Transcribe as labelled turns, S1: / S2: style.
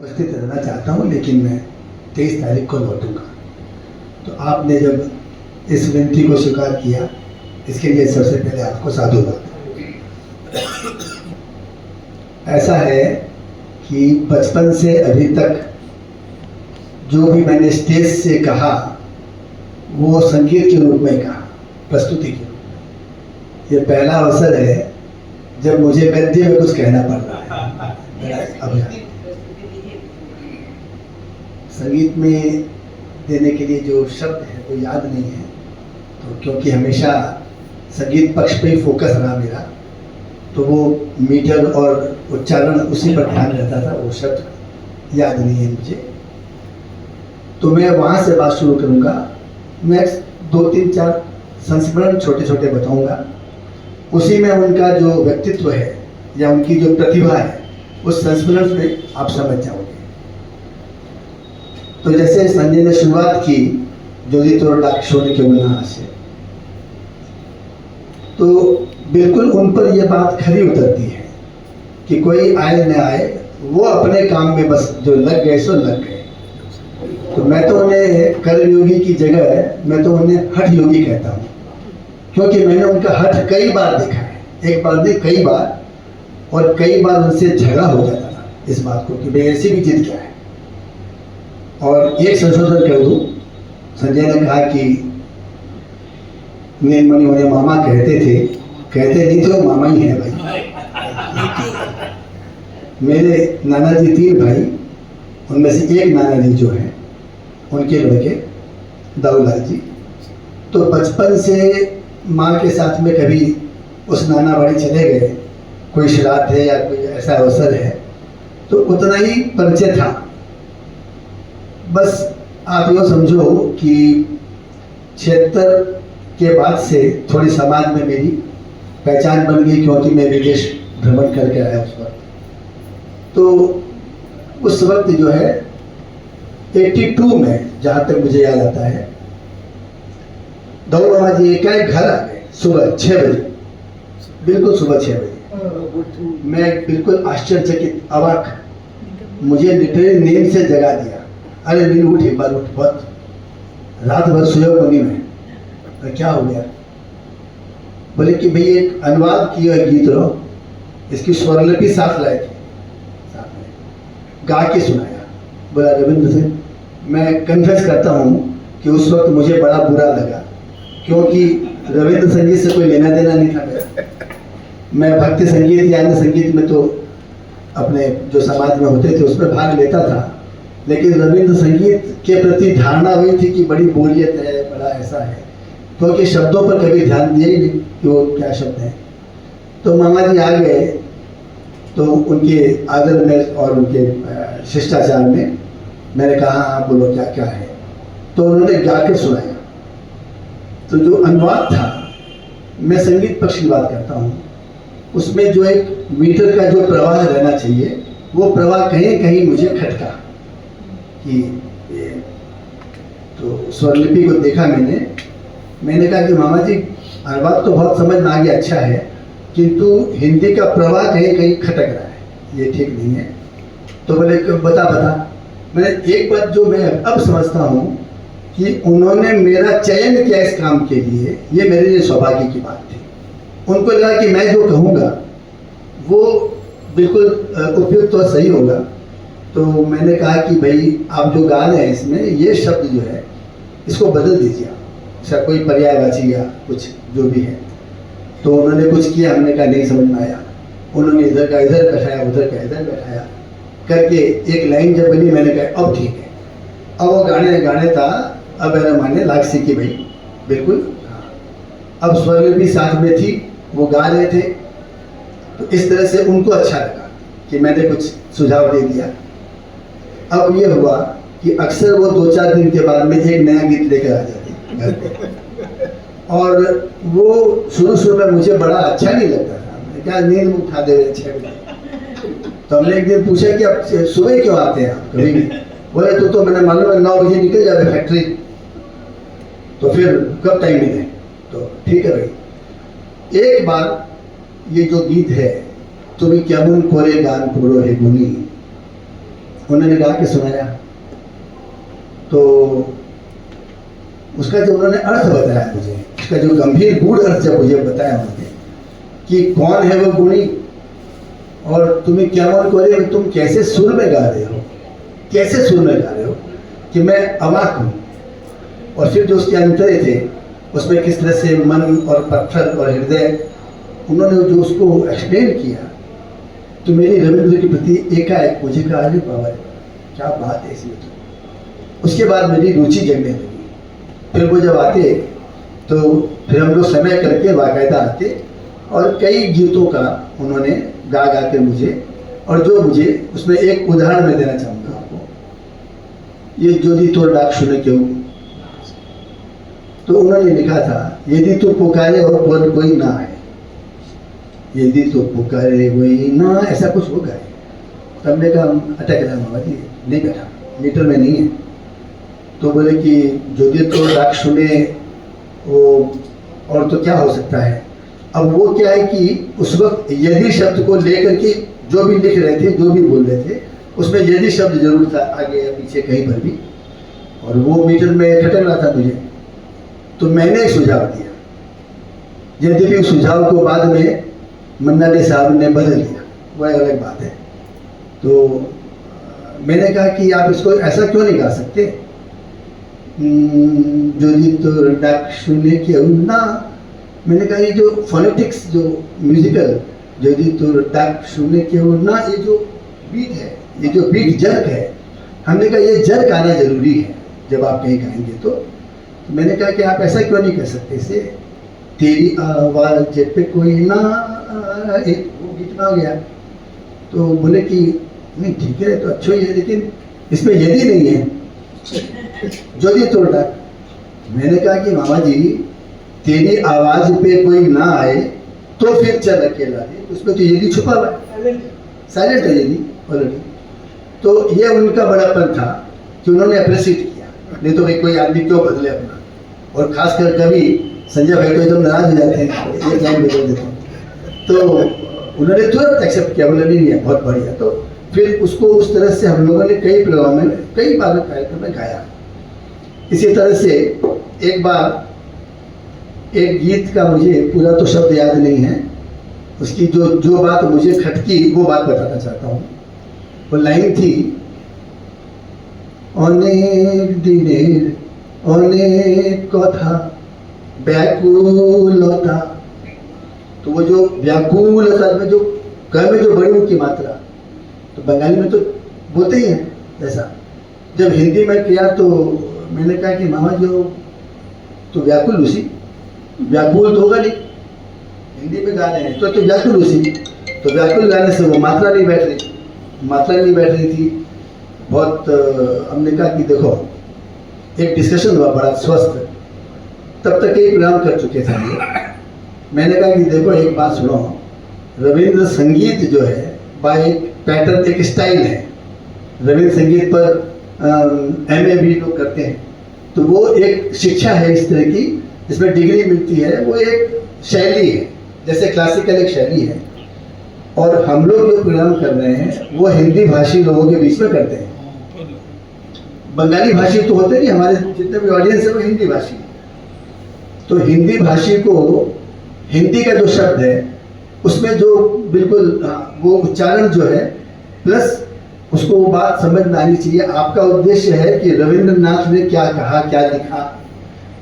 S1: उपस्थित रहना चाहता हूँ, लेकिन मैं 23 तारीख को लौटूंगा। तो आपने जब इस विनती को स्वीकार किया, इसके लिए सबसे पहले आपको साधुवाद। ऐसा है कि बचपन से अभी तक जो भी मैंने स्टेज से कहा वो संगीत के रूप में कहा, प्रस्तुति के रूप में। ये पहला अवसर है जब मुझे गद्य में कुछ कहना पड़ रहा है। अब संगीत में देने के लिए जो शब्द है वो याद नहीं है, तो क्योंकि हमेशा संगीत पक्ष पे ही फोकस रहा मेरा, तो वो मीटर और उच्चारण उसी पर ध्यान रहता था, वो शब्द याद नहीं है मुझे। तो मैं वहाँ से बात शुरू करूँगा। मैं 2-3-4 संस्मरण छोटे छोटे बताऊँगा, उसी में उनका जो व्यक्तित्व है या उनकी जो प्रतिभा है उस संस्मरण में आप समझ जाओगे। तो जैसे संजय ने शुरुआत की ज्योति तोरडाक्षोण के उन्नास से, तो बिल्कुल उन पर यह बात खरी उतरती है कि कोई आए न आए, वो अपने काम में बस जो लग गए सो लग गए। तो मैं तो उन्हें कर्म योगी की जगह मैं तो उन्हें हठ योगी कहता हूँ, क्योंकि मैंने उनका हठ कई बार देखा है, एक बार नहीं कई बार, और कई बार उनसे झगड़ा हो जाता था इस बात को कि भाई ऐसी भी जिद क्या है। और एक संशोधन कर दूँ, संजय ने कहा कि नीलमणि उन्हें मामा कहते थे, कहते नहीं थे, मामा ही है भाई। मेरे नाना जी 3 भाई, उनमें से एक नाना जी जो है उनके लड़के दाऊलाल जी, तो बचपन से माँ के साथ में कभी उस नाना बाड़ी चले गए, कोई श्राद्ध है या कोई ऐसा अवसर है, तो उतना ही परिचय था। बस आप यूँ समझो कि 76 के बाद से थोड़ी समाज में मेरी पहचान बन गई, क्योंकि मैं विदेश भ्रमण करके आया उस वक्त। तो उस वक्त जो है 82 में, जहाँ तक मुझे याद आता है, दौड़ मामा जी एकाएक घर आ गए सुबह 6 बजे, बिल्कुल सुबह 6 बजे। मैं बिल्कुल आश्चर्यचकित, अवाक, मुझे लिटरली नींद से जगा दिया। अरे नींद उठ, एक बार उठ, बहुत रात भर सोया कोनी में, तो क्या हो गया? बोले कि भाई एक अनुवाद किया गीत रहो, इसकी स्वरलिपि साथ लाए थे, साथ में गा के सुनाया। बोला रविंद्र सिंह, मैं कन्फेस करता हूँ कि उस वक्त मुझे बड़ा बुरा लगा, क्योंकि रविंद्र संगीत से कोई लेना देना नहीं था मेरा। मैं भक्ति संगीत या अन्य संगीत में तो अपने जो समाज में होते थे उसमें भाग लेता था, लेकिन रविंद्र संगीत के प्रति धारणा हुई थी कि बड़ी बोरियत है, बड़ा ऐसा है, क्योंकि शब्दों पर कभी ध्यान दिया ही नहीं कि वो क्या शब्द हैं। तो मामा जी आ गए, तो उनके आदर में और उनके शिष्टाचार में मैंने कहा हाँ बोलो क्या क्या है, तो उन्होंने गा के सुनाया। तो जो अनुवाद था, मैं संगीत पक्ष की बात करता हूँ, उसमें जो एक मीटर का जो प्रवाह रहना चाहिए, वो प्रवाह कहीं कहीं मुझे खटका कि ये, तो स्वरलिपि को देखा मैंने कहा कि मामा जी अनुवाद तो बहुत समझ में आ गया, अच्छा है, किंतु हिंदी का प्रवाह कहीं कहीं खटक रहा है, ये ठीक नहीं है। तो बोले बता। मैंने एक बात जो मैं अब समझता हूँ कि उन्होंने मेरा चयन किया इस काम के लिए, ये मेरे लिए सौभाग्य की बात थी। उनको लगा कि मैं जो कहूँगा वो बिल्कुल उपयुक्त और सही होगा। तो मैंने कहा कि भाई आप जो गा रहे हैं इसमें ये शब्द जो है इसको बदल दीजिए, अच्छा कोई पर्यायवाची या कुछ जो भी है। तो उन्होंने कुछ किया, हमने कहा नहीं समझ में आया, उन्होंने इधर का इधर बैठाया, उधर का इधर बैठाया करके एक लाइन जब बनी, मैंने कहा अब ठीक है। अब वो गाने था, अब मेरा माने लाक्सी की भाई बिल्कुल, अब स्वरलिपि साथ में थी, वो गा रहे थे, तो इस तरह से उनको अच्छा लगा कि मैंने कुछ सुझाव दे दिया। अब ये हुआ कि अक्सर वो 2-4 दिन के बाद में एक नया गीत लेकर आ जाती घर पे, और वो शुरू में मुझे बड़ा अच्छा नहीं लगता था। मैंने कहा नींद उठा दे रहे 6 बजे। तो हमने एक दिन पूछा कि आप सुबह क्यों आते हैं आप कभी भी? बोले तो मैंने मालूम है 9 बजे निकल जाए फैक्ट्री, तो फिर कब टाइम मिले? तो ठीक है भाई। एक बार ये जो गीत है, तुम्हें केमन करे गान करो हे गुनी, उन्होंने गा के सुनाया, तो उसका जो उन्होंने अर्थ बताया मुझे, उसका जो गंभीर गूढ़ अर्थ जब मुझे बताया उन्होंने कि कौन है वो गुणी और तुम्हें क्या मन करे, तुम कैसे सुर में गा रहे हो, कैसे सुर में गा रहे हो, कि मैं अवाक हूँ। और फिर जो उसके अंतरे थे उसमें किस तरह से मन और पत्थर और हृदय, उन्होंने जो उसको एक्सप्लेन किया, तो मेरी रविंद्र के प्रति एकाएक मुझे कहा, अरे बाबा क्या बात है इसमें। तो उसके बाद मेरी रुचि जगने लगी। फिर वो जब आते तो फिर हम लोग समय करके बाकायदा आते और कई गीतों का उन्होंने गा गा के मुझे, और जो मुझे उसमें एक उदाहरण मैं देना चाहूँगा आपको, ये जोदी तोर डाक सुने क्यों, तो उन्होंने लिखा था, यदि तू पुकारे और कोई ना आए, यदि तो पुकारे कोई ना, ऐसा कुछ होगा। तब हमने कहा अटक रहा बाबा जी, नहीं बैठा, मीटर में नहीं है। तो बोले कि यदि तो डाक सुने वो, और तो क्या हो सकता है। अब वो क्या है कि उस वक्त यदि शब्द को लेकर के जो भी लिख रहे थे, जो भी बोल रहे थे, उसमें यदि शब्द जरूर था आगे या पीछे कहीं पर भी, और वो मीटर में खटक रहा था मुझे। तो मैंने सुझाव दिया, यद्यपि उस सुझाव को बाद में मन्ना डे साहब ने बदल दिया, वह अलग बात है। तो मैंने कहा कि आप इसको ऐसा क्यों नहीं गा सकते, जो तो डाक सुने क्यों ना। मैंने कहा ये जो फोनेटिक्स, जो म्यूजिकल, जो तो डाक सुने क्यों ना, ये जो बीट है, ये जो बीट जर्क है, हमने कहा ये जर्क आना जरूरी है जब आप कहीं गाएंगे। तो मैंने कहा कि आप ऐसा क्यों नहीं कर सकते इसे, तेरी आवाज पे कोई ना, एक वो गीत आ गया। तो बोले कि नहीं ठीक है, तो अच्छा ही है, लेकिन इसमें यदि नहीं है, यदि तोड़ डाक। मैंने कहा कि मामा जी, तेरी आवाज पे कोई ना आए तो फिर चल अकेला दे, उसमें तो यदि छुपा हुआ है, साइलेंट है यदि ऑलरेडी। तो ये उनका बड़ापन था कि उन्होंने अप्रिशिएट किया, नहीं तो भाई कोई आदमी क्यों बदले अपना। और खासकर कभी संजय भाई तो एकदम नाराज हो जाते हैं, एक लाइन बदल देते हैं, तो उन्होंने तुरंत एक्सेप्ट किया, बोले नहीं है बहुत बढ़िया। तो फिर उसको उस तरह से हम लोगों ने कई प्रोग्राम में, कई बार कार्यक्रम में गाया। इसी तरह से एक बार एक गीत का मुझे पूरा तो शब्द याद नहीं है, उसकी जो बात मुझे खटकी वो बात बताना चाहता हूँ। वो लाइन थी, अनेक दिनेर अनेक कथा व्याकुलता। तो वो जो व्याकुलता में जो क में जो बड़ी की मात्रा, तो बंगाली में तो बोलते ही हैं ऐसा। जब हिंदी में किया तो मैंने कहा कि मामा जो तो व्याकुल उसी, व्याकुल तो होगा नहीं, हिंदी में गा रहे हैं तो व्याकुल उसी। तो व्याकुल गाने से वो मात्रा नहीं बैठ रही, मात्रा नहीं बैठ रही थी बहुत। हमने कहा कि देखो, एक डिस्कशन हुआ बड़ा स्वस्थ, तब तक एक प्रोग्राम कर चुके थे हम लोग। मैंने कहा कि देखो एक बात सुनो, रविंद्र संगीत जो है बाय एक पैटर्न, एक स्टाइल है। रविंद्र संगीत पर MA भी लोग करते हैं, तो वो एक शिक्षा है इस तरह की, इसमें डिग्री मिलती है। वो एक शैली है, जैसे क्लासिकल एक शैली है। और हम लोग जो प्रोग्राम कर रहे हैं वो हिंदी भाषी लोगों के बीच में करते हैं। बंगाली भाषी तो होते नहीं, हमारे जितने भी ऑडियंस है वो हिंदी भाषी। तो हिंदी भाषी को हिंदी का जो शब्द है उसमें जो बिल्कुल वो उच्चारण जो है, प्लस उसको वो बात समझ में आनी चाहिए। आपका उद्देश्य है कि रविंद्रनाथ ने क्या कहा, क्या लिखा,